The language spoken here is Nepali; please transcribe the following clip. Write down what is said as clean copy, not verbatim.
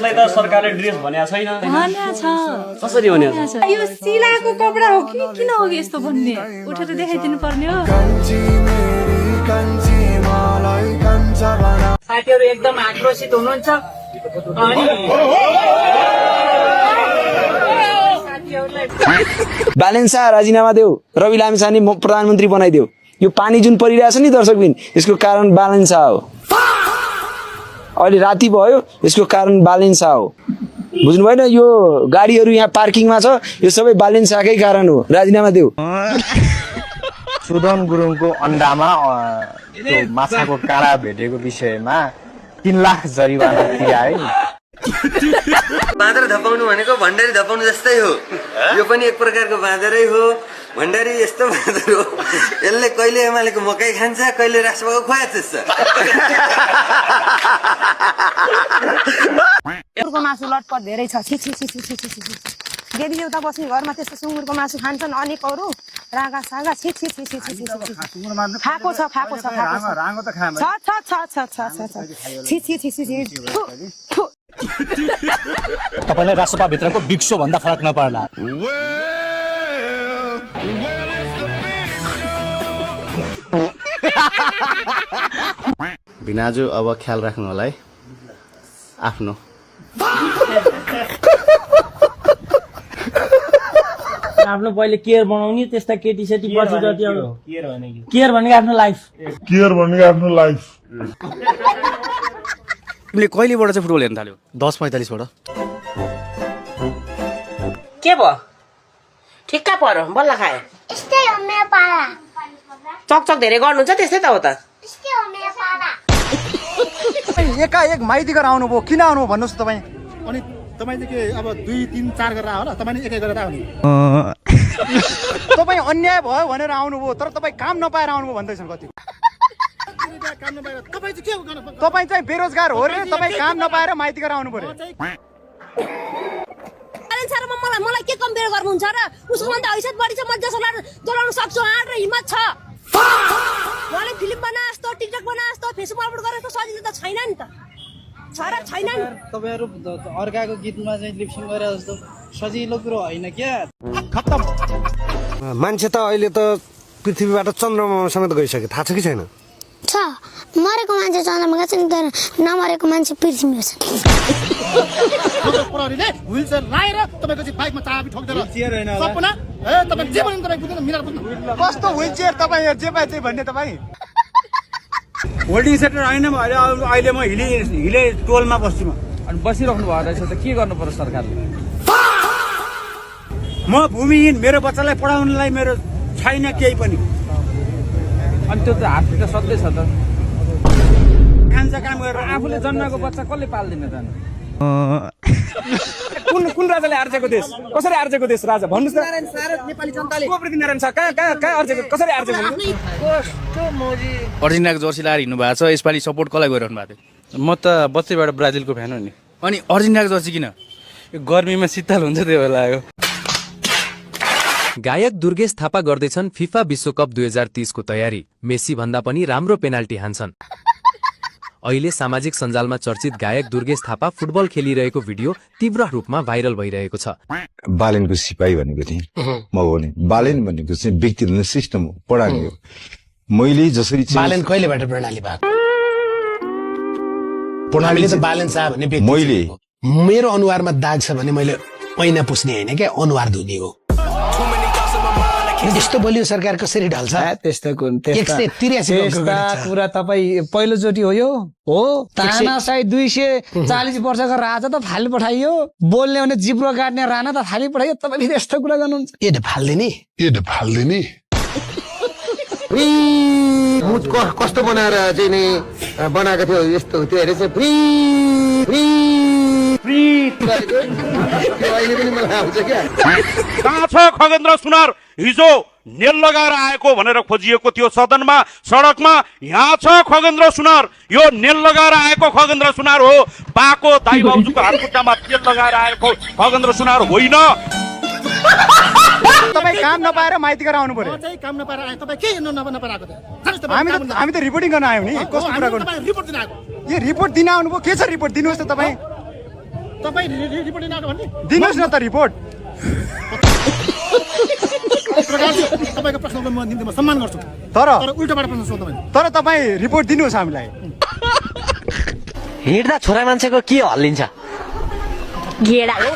यसलाई त सरकारले ड्रेस भनेको छैन भन्या छ कसरी भनेको छ यो सिलाएको कपडा हो कि किन हो यस्तो भन्ने उठेर देखाइदिनु पर्ने हो साथीहरु एकदम आक्रोशित हुनुहुन्छ अनि बालेन्सा राजीनामा देऊ रवि लामिछाने प्रधानमन्त्री बनाइदेऊ यो पानी जुन परिरहेछ नि दर्शकबिन यसको कारण बालेन्सा हो अहिले राति भयो यसको कारण बालेन्सा हो बुझ्नु भएन यो गाडीहरु यहाँ पार्किङमा छ यो सबै बालेन्साकै कारण हो राजीनामा देऊ सुदन गुरुङको अन्डामा त्यो माछाको काँडा भेटेको विषयमा 3 लाख जरिवाना तिराए बाँदर धपाउनु भनेको भण्डारी धपाउनु जस्तै हो यो पनि एक प्रकारको बाँदरै हो भण्डारी यस्तो बाँदर हो यसले कहिले एमालेको मकै खान्छ कहिले राष्ट्रको खुवाइ चुस्छ सुँगुरको मासु लटपट धेरै छ छि छि छि छि छि छि देवी देउता बस्ने घरमा त्यस्तो सुँगुरको मासु खान्छन् अनेकहरू रागा सागा छि छि छि छि छि खाएको छ खाएको छ राङो त खाएन छ छ छ छ छ छ छि छि छि छि तपाईलाई राष्ट्रसभा भित्रको बिक्सो भन्दा फरक नपर्ला भिनाजु अब ख्याल राख्नु होला है आफ्नो आफ्नो पहिले केयर बनाउने त्यस्ता केटी सेटी पछि जति अब केयर भनेको आफ्नो लाइफ तिमीले कहिलेबाट चाहिँ फुटबल हेर्न थाल्यौ 10:45 बाट के भयो ठिक्का पर्यो बल्ल खाए यस्तै हो मेरो पारा चकचक धेरै गर्नुहुन्छ त्यस्तै त हो त यस्तै हो मेरो पारा एकाएक माइती गरेर आउनुभयो किन आउनुभयो भन्नुहोस् तपाईँ अनि तपाईँ के अब 2 3 4 गरेर आयो होला तपाईँ एकै गरेर आउनु तपाईँ अन्याय भयो भनेर आउनुभयो तर तपाईँ काम नपाएर आउनुभयो भन्दैछन् कति तपाईँ चाहिँ बेरोजगार हो रे तपाईँ काम नपाएर माइती गरेर आउनु पर्यो मलाई के कम्पेयर गर्नुहुन्छ र उसको भन्दा हैसियत बढी छ म जसलाई जलाउन सक्छु आँट र हिम्मत छ उहाँले फिल्म बनाए जस्तो टिकटक बनाए जस्तो फेसबुक अपलोड गरे जस्तो सजिलो त छैन नि त छ र छैन नि तपाईहरु अर्काको गीतमा चाहिँ लिपसिङ गरे जस्तो सजिलो कुरो होइन क्या खत्तम मान्छे त अहिले त पृथ्वीबाट चन्द्रमा समेत गइसक्यो थाहा छ कि छैन छ मरेको मान्छे चन्द्रमा गएको छ नि तर नमरेको मान्छे पृथ्वीमा छ प्रहरीले व्हीलचेयर लाएर तपाईको चाहिँ बाइकमा चाबी ठोक्दैन व्हीलचेयर हैन होला सपना ए तपाई जे भन्नु तपाई बुझ्दैन मिलाएर बुझ्नु कस्तो व्हीलचेयर तपाई जे पाए त्यही भन्ने तपाई होल्डिङ सेक्टर हैन अहिले म हिले टोलमा बस्छु म अनि बसिराख्नु भएको रहेछ त के गर्नु पर्यो सरकारले म भूमिहीन मेरो बच्चालाई पढाउनलाई मेरो छैन केही पनि अनि त्यो त हातभित्र सधैँ छ त खान्छ काम गरेर आफूले जन्माएको बच्चा कसले पाल्दैन त कुन राजाले आर्जेको देश कसरी आर्जेको देश राजा भन्नुस् न नेपाली जनताले को पृथ्वीनारायण छ कहाँ आर्जेको कसरी आर्जेको अर्जेन्टिनाको जर्सी लाएर हिँड्नु भएको छ यसपालि सपोर्ट कसलाई गरिरहनु भएको थियो म त बच्चैबाट ब्राजिलको फ्यान हो नि अनि अर्जेन्टिनाको जर्सी किन यो गर्मीमा शीतल हुन्छ त्यो बेला आयो गायक दुर्गेश थापा गर्दैछन् फिफा विश्वकप 2030 को तयारी मेसी भन्दा पनि राम्रो पेनाल्टी हान्छन् अहिले सामाजिक सञ्जालमा चर्चित गायक दुर्गेश थापा फुटबल खेलिरहेको भिडियो तीव्र रूपमा भाइरल भइरहेको छ बालेनको सिपाही भनेको थिएँ म हो नि बालेन भनेको चाहिँ व्यक्ति हुने सिस्टम हो प्रणाली हो मैले जसरी बालेन कहिलेबाट प्रणाली भएको प्रणालीले त बालेन छ भने मैले मेरो अनुहारमा दाग छ भने मैले ऐना पुस्ने हैन के अनुहार धुने हो त्यस्तो बलियो सरकार कसरी ढल्छ त्यस्तो त्यस्ता कुरा तपाईँ पहिलोचोटि हो यो हो तानाशाही 240 वर्षको राजा त फाली पठाइयो बोल्ने भने जिब्रो काट्ने राणा त फाली पठाइयो तपाईले त्यस्तो कुरा गर्नुहुन्छ एड फाल्दिने मुज कस्तो बनाएर चाहिँ नि बनाएको थियो यस्तो त्यो हेरे चाहिँ कहाँ छ खगेन्द्र सुनार हिजो नेल लगाएर आएको भनेर खोजिएको थियो सदनमा सडकमा यहाँ छ खगेन्द्र सुनार यो नेल लगाएर आएको खगेन्द्र सुनार हो बाको दाइ बाउजुको हातखुट्टामा तेल लगाएर आएको खगेन्द्र सुनार होइन तपाई काम नपाएर माइती गरेर आउनु पर्यो चाहिँ काम नपाएर आए तपाई के नपाएर आएको त हामी त रिपोर्टिङ गर्न आयौ नि कस्तो कुरा गर्नु रिपोर्ट दिन आएको यो रिपोर्ट दिन आउनु भयो के छ रिपोर्ट दिनुहोस् त तपाई तपाईँ रिपोर्ट दिन आएको भन्ने दिनुहोस् न त रिपोर्ट। पत्रकारज्यू, तपाईँको प्रश्नको निम्ति म सम्मान गर्छु, तर उल्टोबाट प्रश्न सोध्नु भयो। तर तपाईँ रिपोर्ट दिनुहोस् हामीलाई। हिँड्दा छोरा मान्छेको के हल्लिन्छ? गेडा हो।